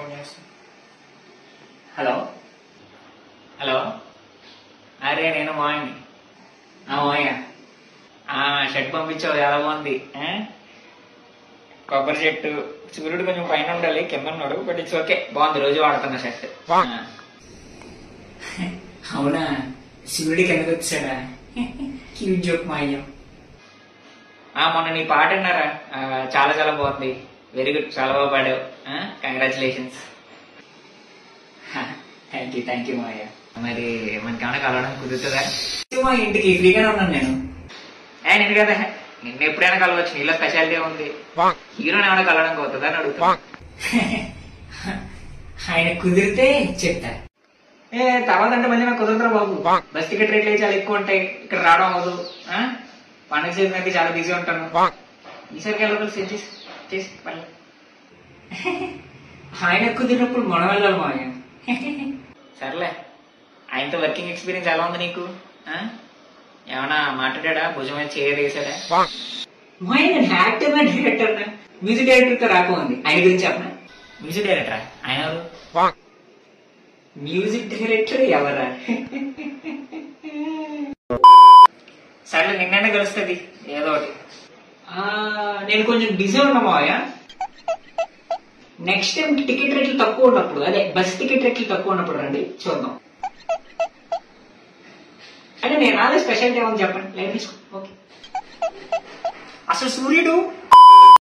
Phone చేస్తాను. Hello hello, అరే నేను మాయని. మాయ షర్ట్ పంపించావు, చాలా బాగుంది. కొబ్బరి చెట్టు, సూర్యుడు కొంచెం పైన ఉండాలి, కింద ఉన్నాడు, బట్ ఇట్స్ ఓకే, బాగుంది, రోజు వాడుతున్న షర్ట్. అవునా, సూర్యుడి కిందకి వచ్చాడా? క్యూట్ జోక్ మాయం. మొన్న నీ పాట అన్నారా, చాలా చాలా బాగుంది, వెరీ గుడ్, చాలా బాగా పాడావు, కంగ్రాచులేషన్స్. థ్యాంక్ యూ మాయ. మరి మనకి ఏమైనా కలవడం కుదురుతుందా? మా ఇంటికి ఫ్రీగానే ఉన్నాను నేను. నేను కదా, నిన్న ఎప్పుడైనా కలవచ్చు, నీలో స్పెషాలిటీ ఉంది. హీరోని ఏమైనా కలవడం అవుతుందా అని అడుగుతా. ఆయన కుదిరితే చెప్తా. తర్వాత అంటే మళ్ళీ నాకు కుదరదురా బాబు, బస్ టికెట్ రేట్లు చాలా ఎక్కువ ఉంటాయి, ఇక్కడ రావడం అవ్వదు, పండుగ సీజన్ అయితే చాలా బిజీ ఉంటాను. ఈసారికి వెళ్ళదు సెట్ చేసి మళ్ళీ. ఆయన కుదిరినప్పుడు మనం వెళ్ళాలి మాయ. సర్లే, ఆయనతో వర్కింగ్ ఎక్స్పీరియన్స్ ఎలా ఉంది నీకు? ఏమన్నా మాట్లాడా, భుజం మీద చేయరేసాడా? నేను యాక్టర్ డైరెక్టర్, మ్యూజిక్ డైరెక్టర్ తో రాకపోయింది, ఆయన గురించి చెప్పనా? మ్యూజిక్ డైరెక్టరా ఆయన ఎవరు? మ్యూజిక్ డైరెక్టర్ ఎవరా? సర్లే, నిన్ననే కలుస్తుంది ఏదో ఒకటి. నేను కొంచెం బిజీ ఉన్నా మావయ్య, నెక్స్ట్ టైం టికెట్ రేట్లు తక్కువ ఉన్నప్పుడు, అదే బస్ టికెట్ రేట్లు తక్కువ ఉన్నప్పుడు రండి, చూద్దాం. అంటే నేను రాలే, స్పెషాలిటీ ఏమని చెప్పండి, లైట్ తీసుకో. ఓకే, అసలు సూర్యుడు